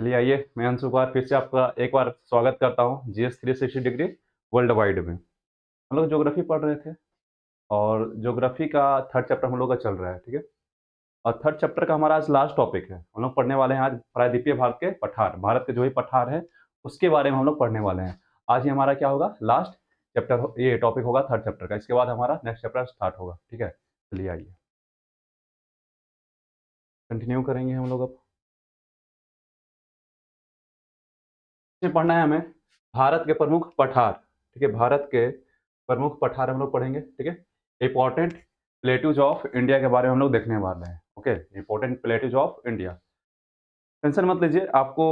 चलिए आइए, मैं अंशु कुमार फिर से आपका एक बार स्वागत करता हूँ जीएस 360 डिग्री वर्ल्ड वाइड में। हम लोग ज्योग्राफी पढ़ रहे थे और ज्योग्राफी का थर्ड चैप्टर हम लोग का चल रहा है, ठीक है? और थर्ड चैप्टर का हमारा आज लास्ट टॉपिक है। हम लोग पढ़ने वाले हैं आज प्रायद्वीपीय भारत के पठार, भारत के जो भी पठार हैं, उसके बारे में हम लोग पढ़ने वाले हैं। आज ही हमारा क्या होगा, लास्ट चैप्टर ये टॉपिक होगा थर्ड चैप्टर का। इसके बाद हमारा नेक्स्ट चैप्टर स्टार्ट होगा, ठीक है? चलिए आइए, कंटिन्यू करेंगे हम लोग अब। इसमें पढ़ना है हमें भारत के प्रमुख पठार, ठीक है? भारत के प्रमुख पठार हम लोग पढ़ेंगे, ठीक है? इंपॉर्टेंट प्लेट्यूज ऑफ इंडिया के बारे में हम लोग देखने वाले हैं। Okay, important plateaus of India. Tension मत लीजिए, आपको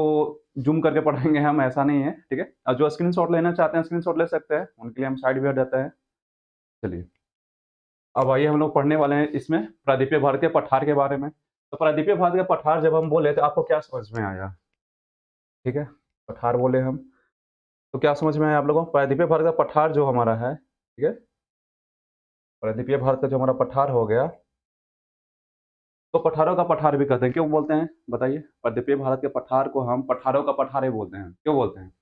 जूम करके पढ़ाएंगे हम, ऐसा नहीं है, ठीक है? और जो स्क्रीनशॉट लेना चाहते हैं स्क्रीनशॉट ले सकते हैं, उनके लिए हम साइड भी हट जाते हैं। चलिए, अब आइए हम लोग पढ़ने वाले हैं इसमें प्रायद्वीपीय भारत के पठार के बारे में। तो प्रायद्वीपीय भारत के पठार जब हम बोले तो आपको क्या समझ में आया? ठीक है, पठार बोले हम तो क्या समझ में आया आप लोगों को? प्रायद्वीपीय भारत का पठार जो हमारा है, ठीक है? प्रायद्वीपीय भारत का जो हमारा पठार हो गया, तो पठारों का पठार भी कहते हैं। क्यों बोलते हैं बताइए? प्रायद्वीपीय भारत के पठार को हम पठारों का पठार ही बोलते हैं। क्यों बोलते हैं?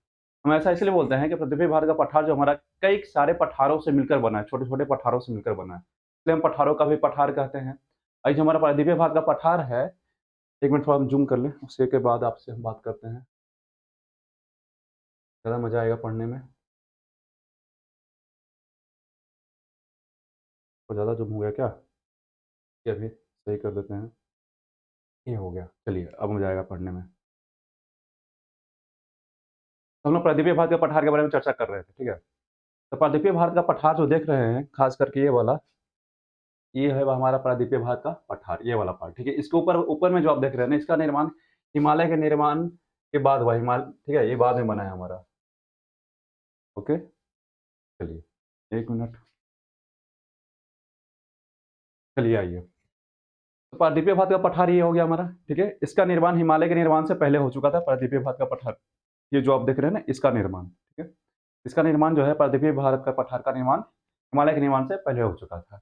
हम ऐसा इसलिए बोलते हैं कि प्रायद्वीपीय भारत का पठार जो हमारा कई सारे पठारों से मिलकर बना है, छोटे-छोटे पठारों से मिलकर बना है। इसलिए हम पठारों का भी पठार कहते हैं। और जो हमारा प्रायद्वीपीय भारत का पठार है, 1 मिनट थोड़ा हम ज़ूम कर लें, उसी के बाद आपसे हम बात करते हैं। ज़्यादा मज़ा आएगा पढ़ने में। और ज़्यादा ज़ूम हो गया क्या? ये अभी सही कर देते हैं। ये हो गया। चलिए, अब मज़ा आएगा पढ़ने में। तो हम लोग प्रायद्वीपीय भारत के पठार के बारे में चर्चा कर रहे थे, ठीक है? तो प्रायद्वीपीय भारत का पठार जो देख रहे हैं, खास करके ये वाला, ये है वो हमारा प्रायद्वीपीय भारत का पठार, ये वाला पार्ट, ठीक है? इसके ऊपर ऊपर में जो आप देख रहे हैं ना, इसका निर्माण हिमालय के निर्माण के बाद हुआ। ठीक है? ये बाद में बना है हमारा। ओके? चलिए, 1 मिनट। चलिए आइए। तो प्रायद्वीपीय भारत का पठार ये हो गया हमारा, ठीक है? इसका निर्माण हिमालय के निर्माण से पहले हो चुका था, प्रायद्वीपीय भारत का पठार। ये जो आप देख रहे हैं ना, इसका निर्माण, ठीक है? इसका निर्माण जो है प्रायद्वीपीय भारत का पठार का निर्माण हिमालय के निर्माण से पहले हो चुका था।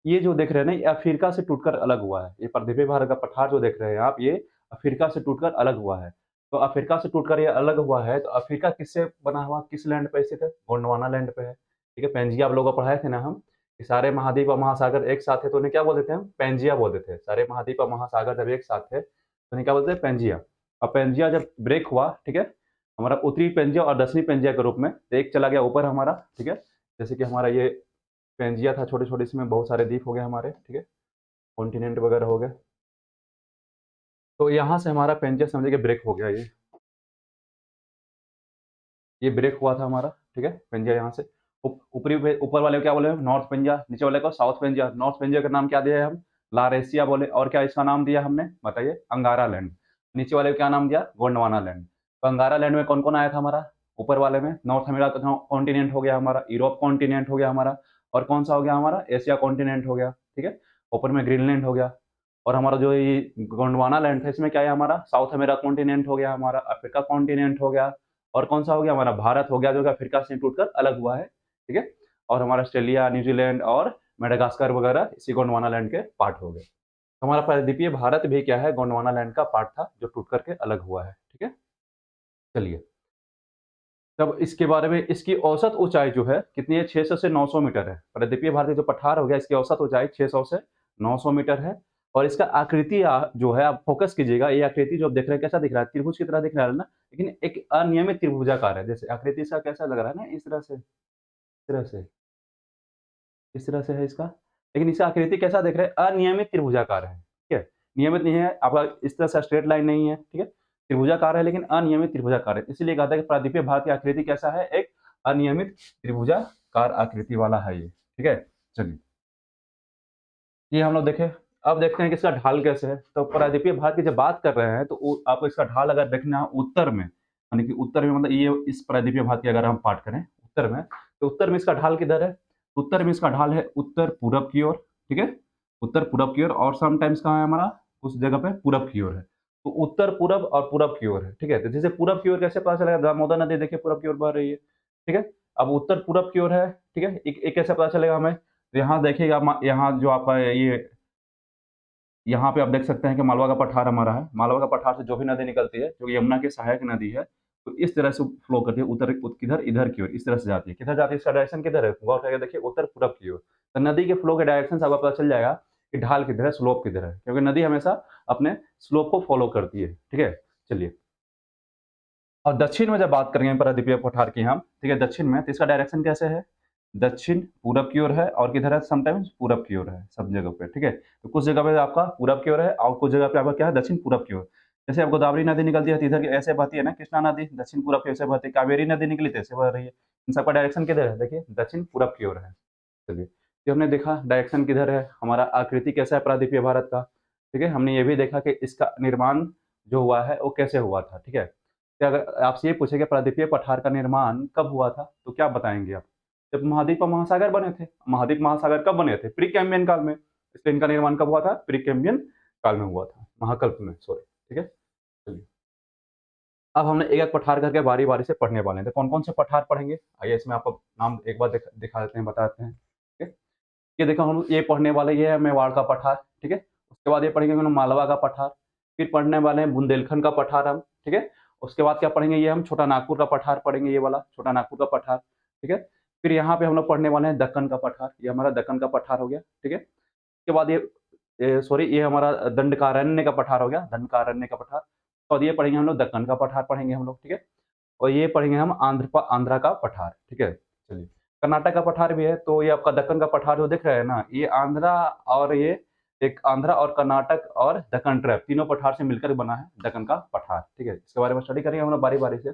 ये जो देख रहे हैं ना, ये अफ्रीका से टूटकर अलग हुआ है। ये प्रायद्वीपीय भारत का पठार जो देख रहे हैं आप, ये अफ्रीका से टूटकर अलग हुआ है। तो अफ्रीका से टूटकर ये अलग हुआ है, तो अफ्रीका किससे बना हुआ, किस लैंड पे स्थित है? गोंडवाना लैंड पे है, ठीक है? पेंजिया आप लोगों को पढ़ाए थे ना हम, कि सारे महाद्वीप और महासागर एक साथ है तो उन्हें क्या बोलते थे हम? पेंजिया बोलते थे। सारे महाद्वीप और महासागर जब एक साथ थे, तो उन्हें क्या बोलते थे? पेंजिया। और पेंजिया जब ब्रेक हुआ, ठीक है? हमारा उत्तरी पेंजिया और दक्षिणी पेंजिया के रूप में, तो एक चला गया ऊपर हमारा, ठीक है? जैसे कि हमारा ये पेंजिया था, छोटे-छोटे, इसमें बहुत सारे द्वीप हो गए हमारे, ठीक है? कॉन्टिनेंट वगैरह हो गए। तो यहाँ से हमारा पेंजिया समझिए कि ब्रेक हो गया ये ब्रेक हुआ था हमारा, ठीक है? पेंजिया यहाँ से ऊपरी पे ऊपर वाले को क्या बोले हम? नॉर्थ पेंजिया, नीचे वाले को साउथ पेंजिया। नॉर्थ पेंजिया का नाम क्या दिया है हम? लारेशिया बोले। और क्या इसका नाम दिया हमने? बताइए? अंगारा लैंड। नीचे वाले को क्या नाम दिया? गोंडवाना लैंड। तो अंगारा लैंड में कौन-कौन आया था हमारा? ऊपर वाले में नॉर्थ अमेरिका का कॉन्टिनेंट हो गया हमारा, यूरोप कॉन्टिनेंट हो गया हमारा, और कौन-सा हो गया हमारा? एशिया कॉन्टिनेंट हो गया, ठीक है? ऊपर में ग्रीनलैंड हो गया। और हमारा जो ये गोंडवाना लैंड था, इसमें क्या है हमारा? साउथ अमेरिका कॉन्टिनेंट हो गया हमारा, अफ्रीका कॉन्टिनेंट हो गया, और कौन-सा हो गया हमारा? भारत हो गया, जो कि अफ्रीका से टूटकर अलग हुआ है, ठीक है? और हमारा ऑस्ट्रेलिया, न्यूजीलैंड और मेडागास्कर वगैरह इसी गोंडवाना लैंड के पार्ट हो गए। तो हमारा प्रायद्वीपीय भारत भी क्या है? गोंडवाना लैंड का पार्ट था, जो टूट करके अलग हुआ है, ठीक है? चलिए, तब इसके बारे में, इसकी औसत ऊँचाई जो है कितनी है? 600 से 900 मीटर है। प्रायद्वीपीय भारत का जो पठार हो गया, इसकी औसत ऊँचाई 600 से 900 मीटर है। और इसका आकृति जो है, आप फ़ोकस कीजिएगा, ये आकृति जो आप देख रहे हैं कैसा दिख रहा है? त्रिभुज की तरह दिख रहा है ना? लेकिन एक अनियमित त्रिभुजाकार है। जैसे आकृति इसका कैसा लग रहा है ना, इस तरह से, इस तरह से है इसका। लेकिन इसका आकृति कैसा दिख रहा है? अनियमित त्रिभुजाकार है, ठीक है? नियमित नहीं है, आपका इस तरह से स्ट्रेट लाइन नहीं है, ठीक है? त्रिभुजाकार है लेकिन अनियमित त्रिभुजाकार है। इसीलिए कहा था कि प्रायद्वीपीय भारत की आकृति कैसा है? एक अनियमित त्रिभुजाकार आकृति वाला है ये, ठीक है? चलिए, ये हम लोग देखें। अब देखते हैं कि इसका ढाल कैसे है। तो प्रायद्वीपीय भारत की जब बात कर रहे हैं, तो आपको इसका ढाल अगर देखना है उत्तर में, यानी कि उत्तर में, मतलब ये इस प्रायद्वीपीय भारत की अगर हम बात करें उत्तर में, तो उत्तर में इसका ढाल किधर है? उत्तर में इसका ढाल है उत्तर पूरब की ओर, ठीक है? उत्तर पूरब की ओर, और समटाइम्स कहाँ है हमारा? उस जगह पे पूरब की ओर है। तो उत्तर पूरब और पूरब की ओर है, ठीक है? तो जैसे पूरब की ओर कैसे पता चलेगा? दामोदर नदी देखिए पूरब की ओर बह रही है, ठीक है? अब उत्तर पूरब की ओर है, ठीक है? एक एक कैसे पता चलेगा हमें? तो यहाँ देखिएगा, यहाँ जो आपका ये यहाँ पे आप देख सकते हैं कि मालवा का पठार हमारा है। मालवा का पठार से जो भी नदी निकलती है, जो यमुना की सहायक नदी है, तो इस तरह से फ्लो करती है किधर इधर की ओर, इस तरह से जाती है। किधर जाती है, इसका डायरेक्शन किधर है? गौर करके देखिए, उत्तर-पूरब की ओर। तो नदी के फ्लो के डायरेक्शन से आपको पता चल जाएगा कि ढाल किधर है, स्लोप किधर है, क्योंकि नदी हमेशा अपने स्लोप को फॉलो करती है। ठीक है? चलिए, और दक्षिण में जब बात करेंगे प्रायद्वीपीय पठार की हम, ठीक है, दक्षिण में, तो इसका डायरेक्शन कैसे है? दक्षिण पूरब की ओर है, और किधर है? समटाइम्स पूरब की ओर है, सब जगह पे, ठीक है? तो कुछ जगह पे आपका पूरब की ओर है, और कुछ जगह पे आपका क्या है? दक्षिण पूरब की ओर। जैसे अब गोदावरी नदी निकलती है तो इधर ऐसे बहती है ना, कृष्णा नदी दक्षिण पूरब की ओर से बहती है, कावेरी नदी निकली तो ऐसे बह रही है। इन सबका डायरेक्शन किधर है? देखिए, दक्षिण पूरब की ओर है। चलिए, ये हमने देखा डायरेक्शन किधर है, हमारा आकृति कैसा है प्रायद्वीपीय भारत का, ठीक है? हमने ये भी देखा कि इसका निर्माण जो हुआ है वो कैसे हुआ था, ठीक है? कि अगर आपसे ये पूछे कि प्रायद्वीपीय पठार का निर्माण कब हुआ था, तो क्या बताएँगे आप? जब महाद्वीप और महासागर बने थे। महाद्वीप महासागर कब बने थे? प्री-कैम्ब्रियन काल में। इसलिए इनका निर्माण कब हुआ था? प्री-कैम्ब्रियन काल में हुआ था, महाकल्प में, सॉरी, ठीक है? चलिए, अब हमने एक-एक पठार करके बारी-बारी से पढ़ने वाले हैं। तो कौन-कौन से पठार पढ़ेंगे? आइए इसमें आपको नाम एक बार दिखा देते हैं, बता देते हैं, ठीक है? ये देखो, हम ये पढ़ने वाले, ये है मेवाड़ का पठार, ठीक है? उसके बाद ये पढ़ेंगे हम मालवा का पठार, फिर पढ़ने वाले हैं बुंदेलखंड का पठार हम, ठीक है? उसके बाद क्या पढ़ेंगे, ये हम छोटा नागपुर का पठार पढ़ेंगे, ये वाला छोटा नागपुर का पठार, ठीक है? फिर यहाँ पे हम लोग पढ़ने वाले हैं दक्कन का पठार, ये हमारा दक्कन का पठार हो गया, ठीक है? उसके बाद ये सॉरी, ये हमारा दंडकारण्य का पठार हो गया, दंडकारण्य का पठार। और ये पढ़ेंगे हम लोग, दक्कन का पठार पढ़ेंगे हम लोग, ठीक है? और ये पढ़ेंगे हम आंध्रा का पठार, ठीक है? चलिए, कर्नाटक का पठार भी है, तो ये आपका दक्कन का पठार जो दिख रहा है ना, ये आंध्रा, और ये एक आंध्रा और कर्नाटक और दक्कन ट्रैप, तीनों पठार से मिलकर बना है दक्कन का पठार, ठीक है? इसके बारे में स्टडी करेंगे हम लोग बारी-बारी से।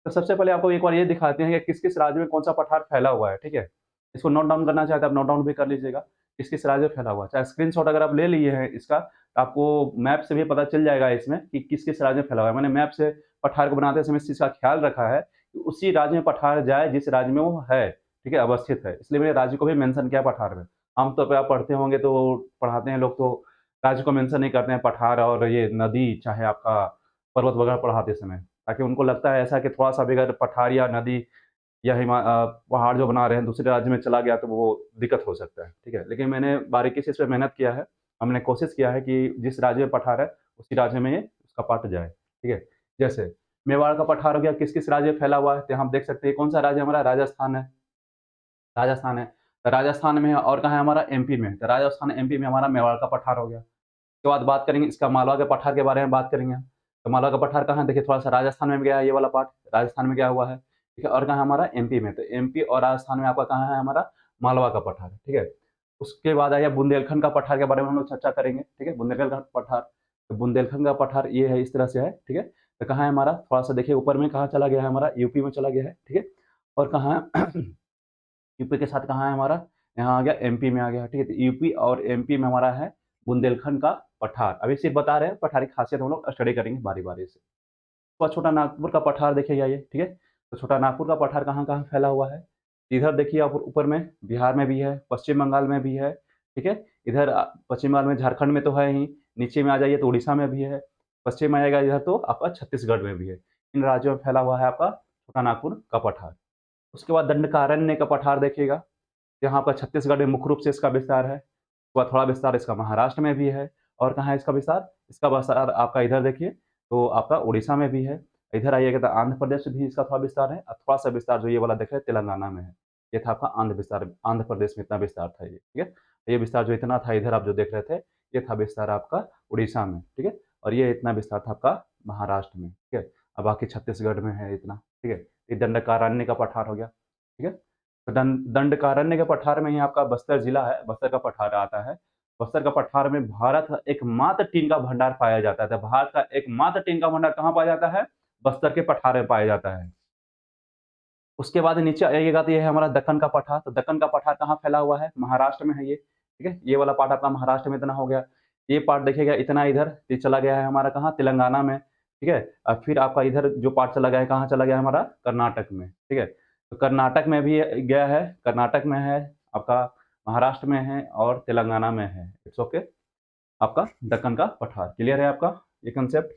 तो सबसे पहले आपको एक बार ये दिखाते हैं कि किस-किस राज्य में कौन-सा पठार फैला हुआ है, ठीक है? इसको नोट डाउन करना चाहे तो आप नोट डाउन भी कर लीजिएगा, किस-किस राज्य में फैला हुआ है। चाहे स्क्रीनशॉट अगर आप ले लिए हैं इसका, तो आपको मैप से भी पता चल जाएगा इसमें कि किस-किस राज्य में फैला हुआ है। मैंने मैप से पठार को बनाते समय इस चीज़ का ख्याल रखा है कि उसी राज्य में पठार जाए जिस राज्य में वो है, ठीक है, अवस्थित है। इसलिए मैंने राज्य को भी मेंशन किया पठार में। आम तौर पे आप पढ़ते होंगे तो पढ़ाते हैं लोग तो राज्य को मेंशन नहीं करते हैं, पठार और ये नदी, चाहे आपका पर्वत वगैरह पढ़ाते समय। ताकि उनको लगता है ऐसा कि थोड़ा-सा भी अगर पठार या नदी या पहाड़ जो बना रहे हैं दूसरे राज्य में चला गया तो वो दिक्कत हो सकता है, ठीक है? लेकिन मैंने बारीकी से इस पे मेहनत किया है। हमने कोशिश किया है कि जिस राज्य में पठार है, उसी राज्य में ये उसका पाठ जाए, ठीक है? जैसे मेवाड़ का पठार हो गया, किस-किस राज्य में फैला हुआ है? तो यहाँ आप देख सकते हैं कौन-सा राज्य हमारा? राजस्थान है। राजस्थान है। तो राजस्थान में है, और कहाँ है हमारा? एमपी में। तो राजस्थान, एमपी में हमारा मेवाड़ का पठार हो गया। उसके बाद बात करेंगे इसका मालवा के पठार के बारे में बात करेंगे हम। तो मालवा का पठार कहाँ है? देखिए, थोड़ा-सा राजस्थान में गया है ये वाला पार्ट, राजस्थान में गया हुआ है, ठीक है? और कहाँ है हमारा? एमपी में। तो एमपी और राजस्थान में आपका कहाँ है हमारा? मालवा का पठार, ठीक है? उसके बाद आया बुंदेलखंड का पठार के बारे में हम लोग चर्चा करेंगे, ठीक है? बुंदेलखंड का पठार, तो बुंदेलखंड का पठार ये है, इस तरह से है, ठीक है? तो कहाँ है हमारा? थोड़ा-सा देखिए ऊपर में कहाँ चला गया है हमारा? यूपी में चला गया है, ठीक है? और कहाँ है? यूपी के साथ कहाँ है हमारा? यहाँ आ गया, एमपी में आ गया, ठीक है? तो यूपी और एमपी में हमारा है बुंदेलखंड का पठार। अभी सिर्फ बता रहे हैं, पठार की खासियत हम लोग स्टडी करेंगे बारी-बारी से। तो छोटा नागपुर का पठार देखिए आइए, ठीक है? तो छोटा नागपुर का पठार कहाँ-कहाँ फैला हुआ है? इधर देखिए आप ऊपर में बिहार में भी है, पश्चिम बंगाल में भी है, ठीक है? इधर पश्चिम बंगाल में, झारखंड में तो है ही, नीचे में आ जाइए तो उड़ीसा में भी है, पश्चिम में आएगा इधर तो आपका छत्तीसगढ़ में भी है। इन राज्यों में फैला हुआ है आपका छोटा नागपुर का पठार। उसके बाद दंडकारण्य का पठार देखिएगा, यहाँ पर छत्तीसगढ़ में मुख्य रूप से इसका विस्तार है। उसके बाद थोड़ा विस्तार इसका महाराष्ट्र में भी है, और कहाँ है इसका विस्तार? इसका विस्तार आपका इधर देखिए, तो आपका उड़ीसा में भी है। इधर आइएगा तो आंध्र प्रदेश में भी इसका थोड़ा विस्तार है, और थोड़ा-सा विस्तार जो ये वाला देख रहे हैं तेलंगाना में है। ये था आपका आंध्र प्रदेश में इतना विस्तार था ये, ठीक है? ये विस्तार जो इतना था इधर आप जो देख रहे थे, ये था विस्तार आपका उड़ीसा में, ठीक है? और ये इतना विस्तार था आपका महाराष्ट्र में, ठीक है? और बाकी छत्तीसगढ़ में है इतना, ठीक है? ये दंडकारण्य का पठार हो गया, ठीक है? तो दंडकारण्य के पठार में ही आपका बस्तर जिला है, बस्तर का पठार आता है। बस्तर का पठार में भारत का एकमात्र टीन का भंडार पाया जाता है। तो भारत का एकमात्र टीन का भंडार कहाँ पाया जाता है? बस्तर के पठार में पाया जाता है। उसके बाद नीचे आइएगा तो ये है हमारा दक्कन का पठार। तो दक्कन का पठार कहाँ फैला हुआ है? महाराष्ट्र में है ये, ठीक है? ये वाला पार्ट आपका महाराष्ट्र में इतना हो गया। ये पार्ट देखिएगा इतना इधर ये चला गया है हमारा कहाँ? तेलंगाना में, ठीक है? और फिर आपका इधर जो पार्ट चला गया है, कहाँ चला गया है हमारा? कर्नाटक में, ठीक है? तो कर्नाटक में भी गया है, कर्नाटक में है, आपका महाराष्ट्र में है और तेलंगाना में है। It's okay. आपका दक्कन का पठार। क्लियर है आपका ये कांसेप्ट?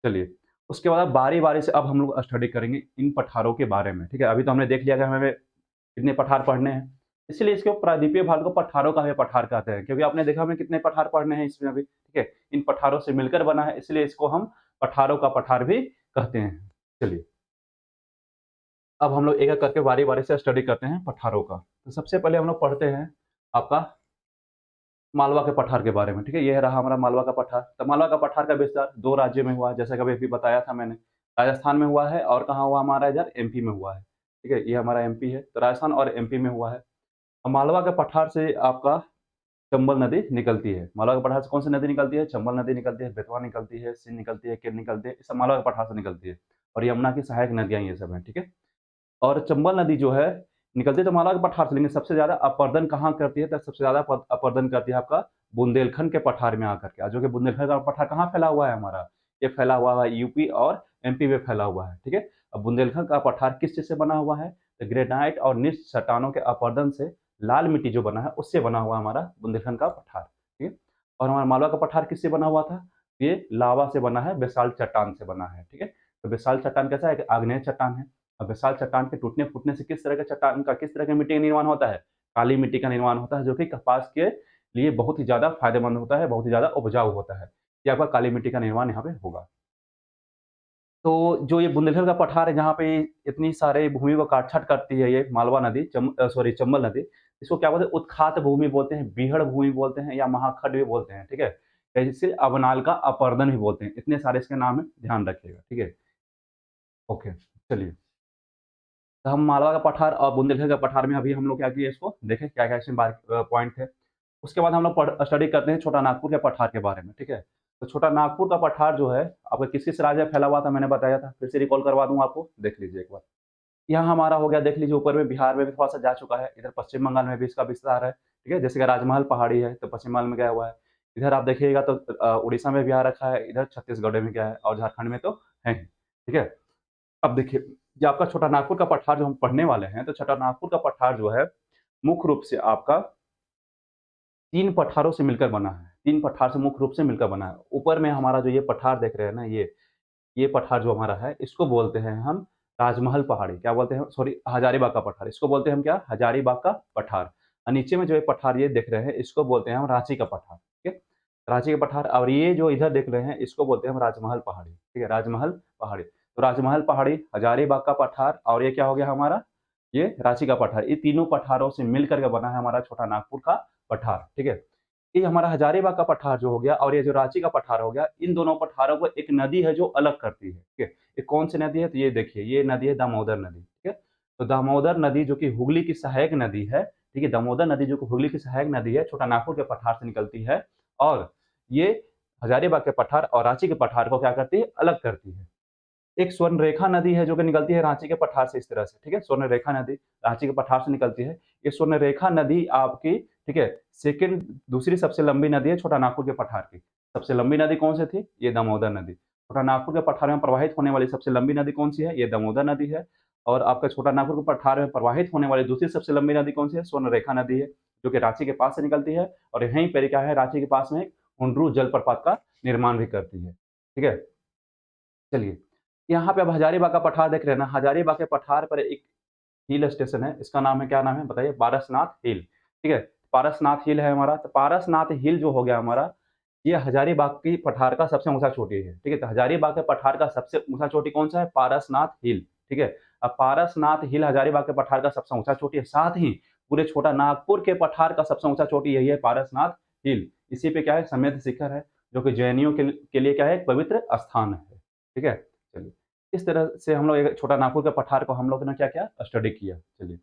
चलिए, उसके बाद अब बारी-बारी से अब हम लोग स्टडी करेंगे इन पठारों के बारे में, ठीक है? अभी तो हमने देख लिया कि हमें कितने पठार पढ़ने हैं। इसलिए इसको प्रायद्वीपीय भारत को पठारों का भी पठार कहते हैं, क्योंकि आपने देखा हमें कितने पठार पढ़ने हैं इसमें अभी, ठीक है? इन पठारों से मिलकर बना है, इसलिए इसको हम पठारों का पठार भी कहते हैं। चलिए, अब हम लोग एक-एक करके बारी-बारी से स्टडी करते हैं पठारों का। तो सबसे पहले हम लोग पढ़ते हैं आपका मालवा के पठार के बारे में, ठीक है? ये रहा हमारा मालवा का पठार। तो मालवा का पठार का विस्तार 2 राज्यों में हुआ है, जैसा कि अभी-अभी बताया था मैंने। राजस्थान में हुआ है और कहाँ हुआ हमारा इधर एमपी में हुआ है, ठीक है? ये हमारा एमपी है, तो राजस्थान और एमपी में हुआ है। और मालवा के पठार से आपका चंबल नदी निकलती है। मालवा के पठार से कौन-सी नदी निकलती है? चंबल नदी निकलती है, बेतवा निकलती है, सींध निकलती है, केन निकलती है, ये सब मालवा के पठार से निकलती है। और यमुना की सहायक नदियाँ ये सब हैं, ठीक है? और चंबल नदी जो है, निकलती तो मालवा के पठार से, लेकिन सबसे ज़्यादा अपरदन कहाँ करती है? तो सबसे ज़्यादा अपरदन करती है आपका बुंदेलखंड के पठार में आकर के। जो कि बुंदेलखंड का पठार कहाँ फैला हुआ है हमारा? ये फैला हुआ है यूपी और एमपी में फैला हुआ है, ठीक है? अब बुंदेलखंड का पठार किस चीज़ से बना हुआ है? तो ग्रेनाइट और निश्च चट्टानों के अपरदन से लाल मिट्टी जो बना है, उससे बना हुआ हमारा बुंदेलखंड का पठार, ठीक है? और हमारा मालवा का पठार किससे बना हुआ था? ये लावा से बना है, बेसाल्ट चट्टान से बना है, ठीक है? तो बेसाल्ट चट्टान कैसा है? एक आग्नेय चट्टान है। अब विशाल चट्टान के टूटने-फूटने से किस तरह के चट्टान का किस तरह की मिट्टी का निर्माण होता है? काली मिट्टी का निर्माण होता है, जो कि कपास के लिए बहुत ही ज़्यादा फ़ायदेमंद होता है, बहुत ही ज़्यादा उपजाऊ होता है। ये आपका काली मिट्टी का निर्माण यहाँ पे होगा। तो जो ये बुंदेलखंड का पठार है, जहाँ पे इतनी सारे भूमि को काट-छाँट करती है ये मालवा नदी, चंबल नदी, इसको क्या बोलते हैं? उत्खात भूमि बोलते हैं, बीहड़ भूमि बोलते हैं या महाखड्ड भी बोलते हैं, ठीक है? या जिसे अवनाल का अपरदन भी बोलते हैं। इतने सारे इसके नाम है, ध्यान रखिएगा, ठीक है? ओके, चलिए। तो हम मालवा का पठार और बुंदेलखंड का पठार में अभी हम लोग क्या किए इसको देखें क्या-क्या इसमें पॉइंट थे। उसके बाद हम लोग स्टडी करते हैं छोटा नागपुर के पठार के बारे में, ठीक है? तो छोटा नागपुर का पठार जो है आपका किस-किस राज्य में फैला हुआ था मैंने बताया था, फिर से रिकॉल करवा दूँ आपको, देख लीजिए एक बार। यहाँ हमारा हो गया देख लीजिए ऊपर में बिहार में भी थोड़ा-सा जा चुका है, इधर पश्चिम बंगाल में भी इसका विस्तार है, ठीक है? जैसे कि राजमहल पहाड़ी है, तो पश्चिम बंगाल में गया हुआ है। इधर आप देखिएगा तो उड़ीसा में भी आ रखा है, इधर छत्तीसगढ़ में गया है और झारखंड में तो है ही, ठीक है? अब देखिए, ये आपका छोटा नागपुर का पठार जो हम पढ़ने वाले हैं, तो छोटा नागपुर का पठार जो है, मुख्य रूप से आपका 3 पठारों से मिलकर बना है। 3 पठार से मुख्य रूप से मिलकर बना है। ऊपर में हमारा जो ये पठार देख रहे हैं ना, ये पठार जो हमारा है, इसको बोलते हैं हम राजमहल पहाड़ी। क्या बोलते हैं? सॉरी, हजारीबाग का पठार। इसको बोलते हैं हम क्या? हजारीबाग का पठार। और नीचे में जो ये पठार ये देख रहे हैं, इसको बोलते हैं हम रांची का पठार, ठीक है? रांची का पठार और ये जो इधर देख रहे हैं, इसको बोलते हैं हम राजमहल पहाड़ी, ठीक है? राजमहल पहाड़ी। तो राजमहल पहाड़ी, हजारीबाग का पठार और ये क्या हो गया हमारा? ये रांची का पठार। ये तीनों पठारों से मिल कर के बना है हमारा छोटा नागपुर का पठार, ठीक है? ये हमारा हजारीबाग का पठार जो हो गया और ये जो रांची का पठार हो गया, इन दोनों पठारों को एक नदी है जो अलग करती है, ठीक है? ये कौन सी नदी है? तो ये देखिए, ये नदी है दामोदर नदी, ठीक है? तो दामोदर नदी जो कि हुगली की सहायक नदी है, ठीक है? दामोदर नदी जो कि हुगली की सहायक नदी है, छोटा नागपुर के पठार से निकलती है और ये हजारीबाग के पठार और रांची के पठार को क्या करती है? अलग करती है। एक स्वर्णरेखा नदी है जो कि निकलती है रांची के पठार से इस तरह से, ठीक है? स्वर्णरेखा नदी रांची के पठार से निकलती है। ये स्वर्णरेखा नदी आपकी, ठीक है, सेकंड दूसरी सबसे लंबी नदी है छोटा नागपुर के पठार की। सबसे लंबी नदी कौन-सी थी? ये दामोदर नदी। छोटा नागपुर के पठार में प्रवाहित होने वाली सबसे लंबी नदी कौन-सी है? ये दामोदर नदी है। और आपका छोटा नागपुर के पठार में प्रवाहित होने वाली दूसरी सबसे लंबी नदी कौन-सी है? स्वर्णरेखा नदी है, जो कि रांची के पास से निकलती है और यहीं पर क्या है, रांची के पास में हुंडरू जलप्रपात का निर्माण भी करती है। ठीक है? चलिए, यहाँ पे अब हजारीबाग का पठार देख रहे हैं ना, हजारीबाग के पठार पर एक हिल स्टेशन है, इसका नाम है, क्या नाम है बताइए? पारसनाथ हिल, ठीक है? पारसनाथ हिल है हमारा, तो पारसनाथ हिल जो हो गया हमारा, ये हजारीबाग की पठार का सबसे ऊँचा चोटी है, ठीक है? तो हजारीबाग के पठार का सबसे ऊँचा चोटी कौन-सा है? पारसनाथ हिल, ठीक है? अब पारसनाथ हिल हजारीबाग के पठार का सबसे ऊँचा चोटी है, साथ ही पूरे छोटा नागपुर के पठार का सबसे ऊँचा चोटी यही है, पारसनाथ हिल। इसी पे क्या है? समेत शिखर है, जो कि जैनियों के लिए क्या है? एक पवित्र स्थान है, ठीक है? चलिए, इस तरह से हम लोग एक छोटा नागपुर के पठार को हम लोगों ने क्या किया? स्टडी किया। चलिए,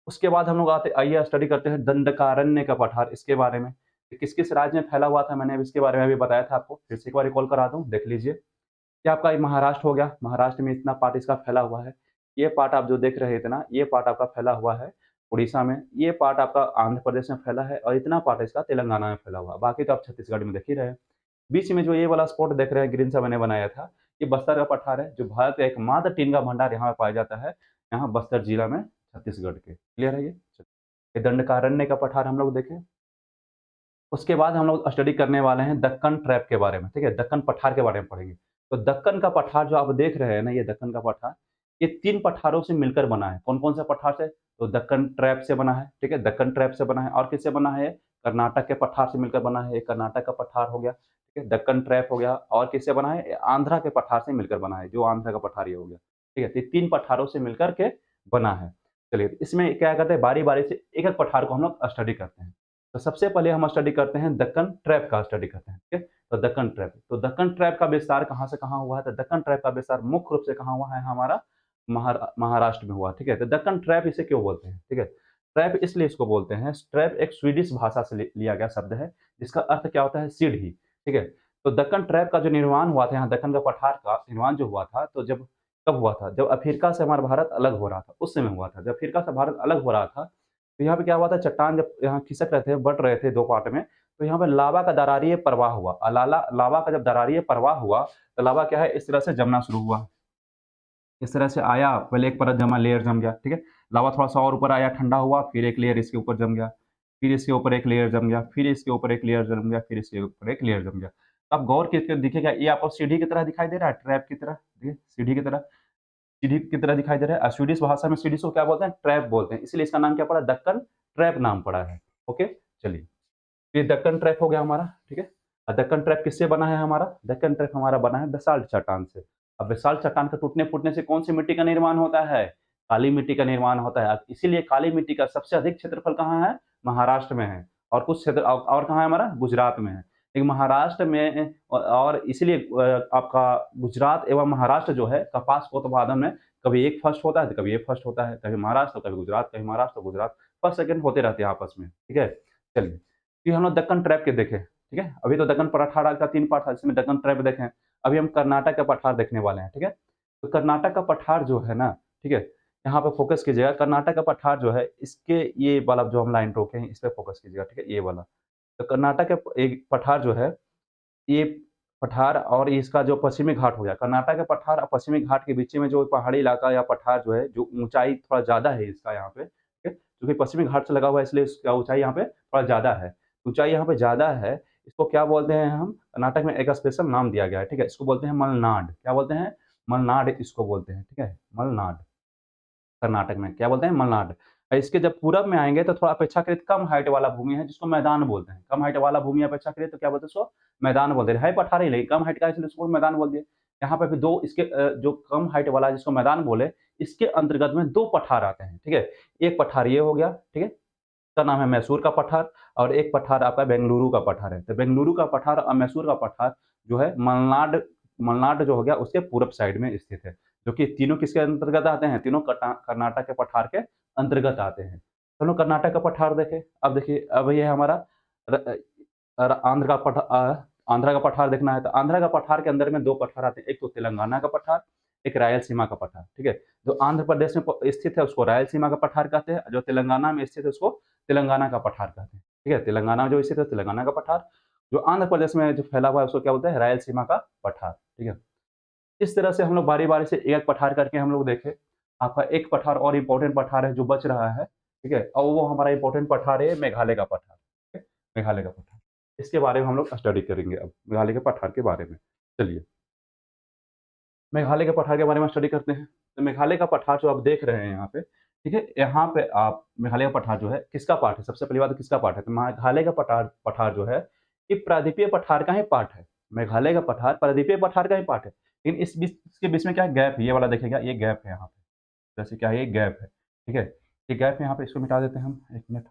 उसके बाद हम लोग आइए स्टडी करते हैं दंडकारण्य का पठार, इसके बारे में। ये किस-किस राज्य में फैला हुआ था, मैंने अभी इसके बारे में भी बताया था आपको। फिर से एक बार रिकॉल करा दूँ, देख लीजिए। ये आपका ये महाराष्ट्र हो गया, महाराष्ट्र में इतना पार्ट इसका फैला हुआ है। ये पार्ट आप जो देख रहे हैं इतना, ये पार्ट आपका फैला हुआ है उड़ीसा में, ये पार्ट आपका आंध्र प्रदेश में फैला है और इतना पार्ट इसका तेलंगाना में फैला हुआ है। बाकी तो आप छत्तीसगढ़ में देख ही रहे हैं। बीच में जो ये वाला स्पॉट देख रहे हैं ग्रीन सा मैंने बनाया था, ये बस्तर का पठार है, जो भारत का एकमात्र टीन का भंडार यहाँ पे पाया जाता है, यहाँ बस्तर जिला में, छत्तीसगढ़ के। क्लियर है ये? ये दंडकारण्य का पठार हम लोग देखें। उसके बाद हम लोग स्टडी करने वाले हैं दक्कन ट्रैप के बारे में, ठीक है? दक्कन पठार के बारे में पढ़ेंगे। तो दक्कन का पठार जो आप देख रहे हैं ना, ये दक्कन का पठार, ये 3 पठारों से मिलकर बना है। कौन-कौन से पठार से? तो दक्कन ट्रैप से बना है, ठीक है, दक्कन ट्रैप से बना है। और किससे बना है? कर्नाटक के पठार से मिलकर बना है, ये कर्नाटक का पठार हो गया, ठीक है, दक्कन ट्रैप हो गया। और किससे बना है? आंध्रा के पठार से मिलकर बना है, जो आंध्रा का पठार ये हो गया, ठीक है। तो ये 3 पठारों से मिलकर के बना है। चलिए, इसमें क्या करते हैं, बारी-बारी से एक-एक पठार को हम लोग स्टडी करते हैं। तो सबसे पहले हम स्टडी करते हैं दक्कन ट्रैप का स्टडी करते हैं, ठीक है। तो दक्कन ट्रैप, तो दक्कन ट्रैप का विस्तार कहाँ से कहाँ हुआ है? तो दक्कन ट्रैप का विस्तार मुख्य रूप से कहाँ हुआ है? हमारा महाराष्ट्र में हुआ, ठीक है। तो दक्कन ट्रैप इसे क्यों बोलते हैं? ठीक है, ट्रैप इसलिए इसको बोलते हैं, ट्रैप एक स्वीडिश भाषा से लिया गया शब्द है, जिसका अर्थ क्या होता है? सीढ़ी, ठीक है। तो दक्कन ट्रैप का जो निर्माण हुआ था, यहाँ दक्कन का पठार का निर्माण जो हुआ था, तो जब कब हुआ था? जब अफ्रीका से हमारा भारत अलग हो रहा था, उस समय हुआ था। जब अफ्रीका से भारत अलग हो रहा था, तो यहाँ पे क्या हुआ था, चट्टान जब यहाँ खिसक रहे थे, बँट रहे थे 2 पार्ट में, तो यहाँ पे लावा का दरारीय प्रवाह हुआ। लावा का जब दरारीय प्रवाह हुआ, तो लावा क्या है, इस तरह से जमना शुरू हुआ। इस तरह से आया, पहले एक परत जमा, लेयर जम गया, ठीक है। लावा थोड़ा-सा और ऊपर आया, ठंडा हुआ, फिर एक लेयर इसके ऊपर जम गया, फिर इसके ऊपर एक लेयर जम गया, फिर इसके ऊपर एक लेयर जम गया, फिर इसके ऊपर एक लेयर जम गया। अब गौर करके देखिएगा, ये आपको सीढ़ी की तरह दिखाई दे रहा है, ट्रैप की तरह, देखिए सीढ़ी की तरह दिखाई दे रहा है। स्वीडिश भाषा में सीढ़ी को क्या बोलते हैं? ट्रैप बोलते हैं, इसलिए इसका नाम क्या पड़ा? दक्कन ट्रैप नाम पड़ा है। ओके, चलिए। ये दक्कन ट्रैप हो गया हमारा, ठीक है। दक्कन ट्रैप किससे बना है हमारा? दक्कन ट्रैप हमारा बना है बेसाल्ट चट्टान से। अब बेसाल्ट चट्टान के टूटने-फूटने से कौन सी मिट्टी का निर्माण होता है? काली मिट्टी का निर्माण होता है। इसीलिए काली मिट्टी का सबसे अधिक क्षेत्रफल कहाँ है? महाराष्ट्र में है। और कुछ क्षेत्र और कहाँ है हमारा? गुजरात में है। लेकिन महाराष्ट्र में और इसीलिए आपका गुजरात एवं महाराष्ट्र जो है, कपास को उत्पादन में कभी एक फर्स्ट होता है, तो कभी एक फर्स्ट होता है। कभी महाराष्ट्र, कभी गुजरात, कभी महाराष्ट्र, गुजरात, फर्स्ट सेकंड होते रहते हैं आपस में, ठीक है। चलिए, फिर हम लोग दक्कन ट्रैप के देखें, ठीक है। अभी तो दक्कन पठार का 3 पार्ट था, इसमें दक्कन ट्रैप देखें। अभी हम कर्नाटक का पठार देखने वाले हैं, ठीक है। तो कर्नाटक का पठार जो है ना, ठीक है, यहाँ पे फ़ोकस कीजिएगा। कर्नाटक का पठार जो है, इसके ये वाला जो हम लाइन रोके हैं, इस पे फ़ोकस कीजिएगा, ठीक है, ये वाला। तो कर्नाटक का एक पठार जो है, ये पठार और इसका जो पश्चिमी घाट हो गया, कर्नाटक के पठार और पश्चिमी घाट के बीच में जो पहाड़ी इलाका या पठार जो है, जो ऊँचाई थोड़ा ज़्यादा है इसका यहाँ पे, ठीक है। क्योंकि पश्चिमी घाट से लगा हुआ है, इसलिए इसका ऊँचाई यहाँ पे थोड़ा ज़्यादा है। ऊँचाई यहाँ पे ज़्यादा है, इसको क्या बोलते हैं हम? कर्नाटक में एक स्पेशल नाम दिया गया है, ठीक है। इसको बोलते हैं मलनाड। क्या बोलते हैं? मलनाड इसको बोलते हैं, ठीक है, मलनाड। कर्नाटक में क्या बोलते हैं? मलनाड। इसके जब पूरब में आएँगे तो थोड़ा अपेक्षाकृत कम हाइट वाला भूमि है, जिसको मैदान बोलते हैं। कम हाइट वाला भूमि अपेक्षाकृत तो क्या बोलते हैं उसको? मैदान बोलते हैं। है पठार ही लेकिन कम हाइट का है, इसलिए उसको मैदान बोल दिए। यहाँ पे भी 2 इसके जो कम हाइट वाला है जिसको मैदान बोले, इसके अंतर्गत में 2 पठार आते हैं, ठीक है। एक पठार ये हो गया, ठीक है, इसका नाम है मैसूर का पठार। और एक पठार आपका बेंगलुरु का पठार है। तो बेंगलुरु का पठार और मैसूर का पठार जो है, मलनाड मलनाड जो हो गया उसके पूरब साइड में स्थित है। जो कि तीनों किसके अंतर्गत आते हैं? तीनों कर्नाटक के पठार के अंतर्गत आते हैं। हम लोग कर्नाटक का पठार देखें। अब देखिए, अब ये हमारा र आंध्र का पठार देखना है, तो आंध्र का पठार के अंदर में 2 पठार आते हैं। एक तो तेलंगाना का पठार, एक रायलसीमा का पठार, ठीक है। जो आंध्र प्रदेश में स्थित है उसको रायलसीमा का पठार कहते हैं, जो तेलंगाना में स्थित है उसको तेलंगाना का पठार कहते हैं, ठीक है। तेलंगाना में जो स्थित है तेलंगाना का पठार, जो आंध्र प्रदेश में जो फैला हुआ है उसको क्या बोलते हैं? रायलसीमा का पठार, ठीक है। इस तरह से हम लोग बारी-बारी से एक पठार करके हम लोग देखें। आपका एक पठार और इम्पोर्टेंट पठार है जो बच रहा है, ठीक है? और वो हमारा इम्पोर्टेंट पठार है मेघालय का पठार, ठीक है? मेघालय का पठार। इसके बारे में हम लोग स्टडी करेंगे अब, मेघालय के पठार के बारे में। चलिए, मेघालय के पठार के बारे में स्टडी करते हैं। तो मेघालय का पठार जो आप देख रहे हैं यहाँ पे, ठीक है? यहाँ पे आप मेघालय का पठार जो है किसका पार्ट है? सबसे पहली बात तो किसका पार्ट है? तो मेघालय का पठार पठार जो है, ये प्रायद्वीपीय पठार का ही पार्ट है। मेघालय का पठार प्रायद्वीपीय पठार का ही पार्ट है। लेकिन इसके बीच में क्या है? गैप है, ये वाला देखिएगा, ये गैप है यहाँ पे। जैसे क्या है? ये गैप है, ठीक है? ये गैप है यहाँ पे, इसको मिटा देते हैं हम, 1 मिनट।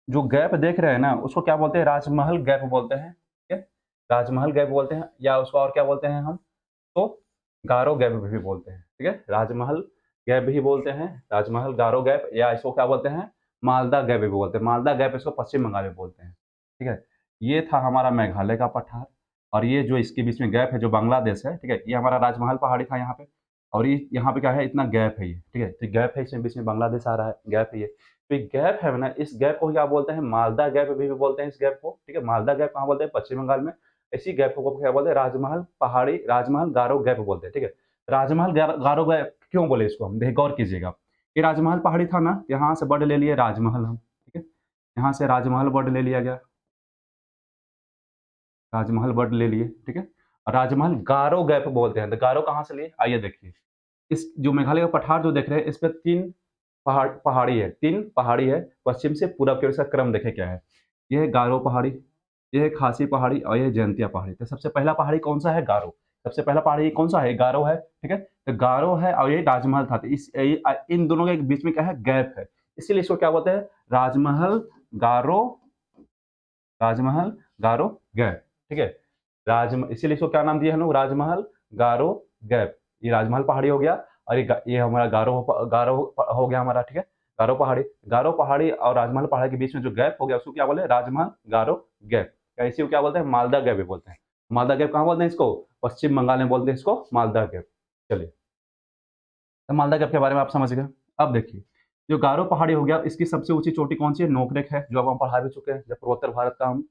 जो गैप देख रहे हैं ना, उसको क्या बोलते हैं? राजमहल गैप बोलते हैं, ठीक है? राजमहल गैप बोलते हैं, या उसको और क्या बोलते हैं हम? तो गारो गैप भी बोलते हैं, ठीक है? राजमहल गैप भी बोलते हैं, राजमहल गारो गैप, या इसको क्या बोलते हैं? मालदा गैप भी बोलते हैं। मालदा गैप इसको पश्चिम बंगाल में बोलते हैं, ठीक है? ये था हमारा मेघालय का पठार। और ये जो इसके बीच में गैप है जो बांग्लादेश है, ठीक है? ये हमारा राजमहल पहाड़ी था यहाँ पे। और ये यहाँ पे क्या है? इतना गैप है ये, ठीक है? तो गैप है, इसमें बीच में बांग्लादेश आ रहा है, गैप है ये। तो ये गैप है ना, इस गैप को क्या बोलते हैं? मालदा गैप भी बोलते हैं इस गैप को, ठीक है? मालदा गैप कहाँ बोलते हैं? पश्चिम बंगाल में। इसी गैप को क्या बोलते हैं? राजमहल पहाड़ी, राजमहल गारो गैप बोलते हैं, ठीक है? राजमहल गारो गैप क्यों बोले इसको हम? देखिए, गौर कीजिएगा। ये राजमहल पहाड़ी था ना, यहाँ से वर्ड ले लिए राजमहल हम, ठीक है? यहाँ से राजमहल वर्ड ले लिया गया, राजमहल वर्ड ले लिए, ठीक है? और राजमहल गारो गैप बोलते हैं, तो गारो कहाँ से लिए? आइए देखिए। इस जो मेघालय का पठार जो देख रहे हैं, इस पे 3 पहाड़ी है, पश्चिम से पूरब की ओर। इसका क्रम देखें क्या है। ये है गारो पहाड़ी, ये है खासी पहाड़ी और ये है जयंतिया पहाड़ी। तो सबसे पहला पहाड़ी कौन-सा है? गारो। सबसे पहला पहाड़ी कौन-सा है? गारो है, ठीक है? तो गारो है और ये राजमहल था। तो इन दोनों के बीच में क्या है? गैप है। इसीलिए इसको क्या बोलते हैं? राजमहल, गारो, राजमहल, गारो, गैप, ठीक है? इसीलिए इसको क्या नाम दिया हम लोग? राजमहल, गारो, गैप। ये राजमहल पहाड़ी हो गया और ये हमारा गारो हो गया हमारा, ठीक है? गारो पहाड़ी और राजमहल पहाड़ी के बीच में जो गैप हो गया उसको क्या बोले? राजमहल, गारो, गैप। या इसी को क्या बोलते हैं? मालदा गैप भी बोलते हैं। मालदा गैप कहाँ बोलते हैं इसको? पश्चिम बंगाल में बोलते हैं इसको मालदा गैप। चलिए, तो मालदा गैप के बारे में आप समझ गए। अब देखिए, जो गारो पहाड़ी हो गया, इसकी सबसे ऊँची चोटी कौन-सी है? नोकरेक है, जो अब हम पढ़ा भी चुके हैं। जब पूर्वोत्तर भारत का हम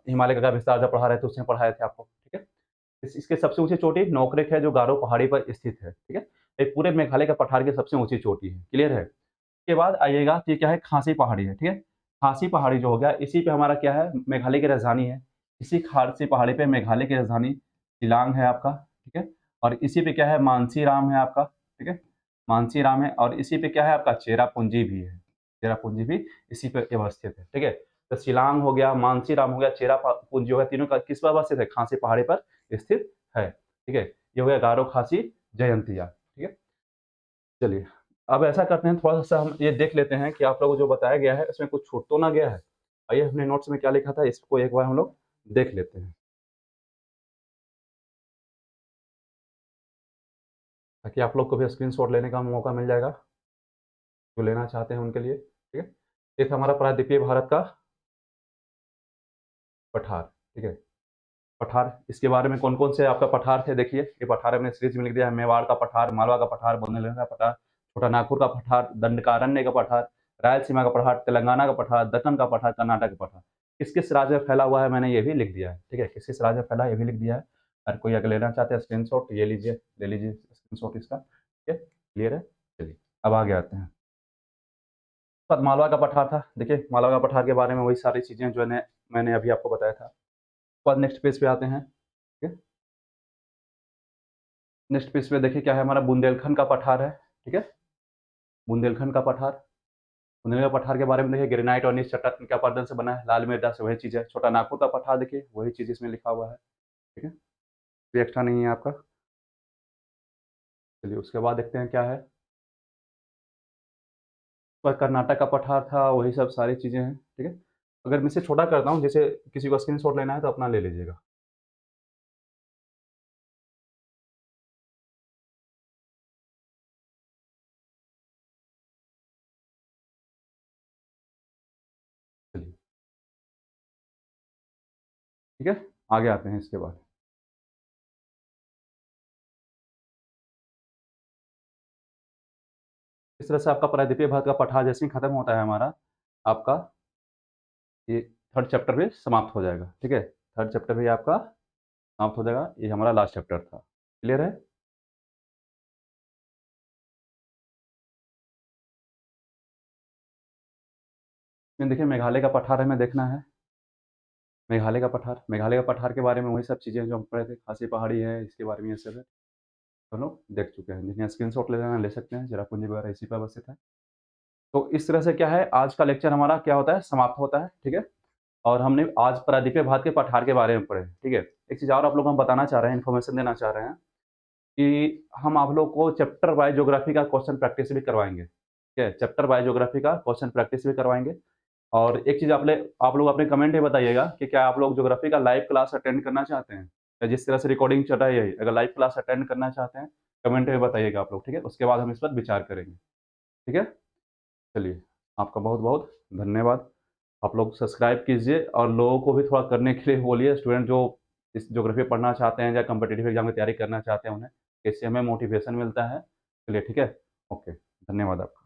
हिमालय का विस्तार जब पढ़ा रहे थे, उसमें पढ़ाए थे आपको, ठीक है? इसके सबसे ऊँची चोटी नोकरेक है, जो गारो पहाड़ी पर स्थित है, ठीक है? ये पूरे मेघालय का पठार की सबसे ऊँची चोटी है, क्लियर है? उसके बाद आइएगा तो ये क्या है? खासी पहाड़ी है, ठीक है? खासी पहाड़ी जो हो गया, इसी पे हमारा क्या है? मेघालय की राजधानी है। इसी खासी पहाड़ी पे मेघालय की राजधानी शिलांग है आपका, ठीक है? और इसी पे क्या है? मानसीराम है आपका, ठीक है? मानसीराम है और इसी पे क्या है आपका? चेरापूंजी भी है। चेरापूंजी भी इसी पे अवस्थित है, ठीक है? तो शिलांग हो गया, मानसीराम हो गया, चेरापूंजी हो गया, तीनों का किस पर अवस्थित है? खासी पहाड़ी पर स्थित है, ठीक है? ये हो गया गारो, खासी, जयंतिया, ठीक है? चलिए, अब ऐसा करते हैं, थोड़ा-सा हम ये देख लेते हैं कि आप लोगों को जो बताया गया है, इसमें कुछ छूट तो ना गया है? आइए हमने नोट्स में क्या लिखा था, इसको एक बार हम लोग देख लेते हैं, ताकि आप लोग को भी स्क्रीनशॉट लेने का मौका मिल जाएगा, जो लेना चाहते हैं उनके लिए, ठीक है? एक हमारा प्रायद्वीपीय भारत का पठार, ठीक है? पठार, इसके बारे में कौन-कौन से आपका पठार थे देखिए, ये पठार हमने सीरीज़ में लिख दिया है। मेवाड़ का पठार, मालवा का पठार, बुंदेलखंड का पठार, छोटा नागपुर का पठार, दंडकारण्य का पठार, रायलसीमा का पठार, तेलंगाना का पठार, दक्कन का पठार, कर्नाटक का पठार। किस-किस राज्य में फैला हुआ है मैंने ये भी लिख दिया है, ठीक है? किस-किस राज्य में फैला है ये भी लिख दिया है। और कोई अगर लेना चाहते हैं स्क्रीनशॉट ये लीजिए, ले लीजिए स्क्रीनशॉट इसका, ठीक है? क्लियर है? चलिए, अब आगे आते हैं। उसके बाद मालवा का पठार था, देखिए मालवा का पठार के बारे में वही सारी चीज़ें जो है मैंने अभी आपको बताया था। उसके बाद नेक्स्ट पेज पे आते हैं, ठीक है? नेक्स्ट पेज पे देखिए क्या है हमारा बुंदेलखंड का पठार है, ठीक है? बुंदेलखंड का पठार। बुंदेलखंड का पठार के बारे में देखिए ग्रेनाइट और नीच चट्टान क्या पर्दन से बना है, लाल मृदा से, वही चीज़ है। छोटा नागपुर का पठार देखिए, वही चीज़ इसमें लिखा हुआ है, ठीक है? कोई एक्स्ट्रा नहीं है आपका। चलिए उसके बाद देखते हैं क्या है। पर कर्नाटक का पठार था, वही सब सारी चीज़ें हैं, ठीक है? अगर मैं इसे छोटा करता हूँ, जैसे किसी को स्क्रीनशॉट लेना है तो अपना ले लीजिएगा। चलिए, ठीक है? आगे आते हैं इसके बाद। इस तरह से आपका प्रायद्वीपीय भारत का पठार जैसे ही खत्म होता है हमारा, आपका ये 3rd चैप्टर भी समाप्त हो जाएगा, ठीक है? 3rd चैप्टर भी आपका समाप्त हो जाएगा। ये हमारा लास्ट चैप्टर था। क्लियर है? इसमें देखिए मेघालय का पठार हमें देखना है। मेघालय का पठार के बारे में वही सब चीज़ें जो हम पढ़े थे, खासी पहाड़ी है, इसके बारे में ये सब है। तो हम लोग देख चुके हैं। जिन्हें स्क्रीनशॉट ले लेना ले सकते हैं, चेरापूंजी वगैरह इसी पे अवस्थित है। तो इस तरह से क्या है, आज का लेक्चर हमारा क्या होता है, समाप्त होता है, ठीक है? और हमने आज प्रायद्वीपीय भारत के पठार के बारे में पढ़े, ठीक है? एक चीज़ और आप लोगों को हम बताना चाह रहे हैं, इन्फॉर्मेशन देना चाह रहे हैं कि हम आप लोग को चैप्टर वाइज़ ज्योग्राफी का क्वेश्चन प्रैक्टिस भी करवाएँगे, ठीक है? चैप्टर वाइज़ ज्योग्राफी का क्वेश्चन प्रैक्टिस भी करवाएँगे। और एक चीज़ आप लोग अपने कमेंट में बताइएगा कि क्या आप लोग ज्योग्राफी का लाइव क्लास अटेंड करना चाहते हैं? या जिस तरह से रिकॉर्डिंग चल रहा है यही, अगर लाइव क्लास अटेंड करना चाहते हैं, कमेंट में बताइएगा आप लोग, ठीक है? उसके बाद हम इस पर विचार करेंगे, ठीक है? चलिए, आपका बहुत-बहुत धन्यवाद। आप लोग सब्सक्राइब कीजिए और लोगों को भी थोड़ा करने के लिए बोलिए, स्टूडेंट जो इस ज्योग्राफी पढ़ना चाहते हैं या कॉम्पिटिटिव एग्ज़ाम की तैयारी करना चाहते हैं उन्हें, इससे हमें मोटिवेशन मिलता है। चलिए ठीक है? ओके, धन्यवाद आपका।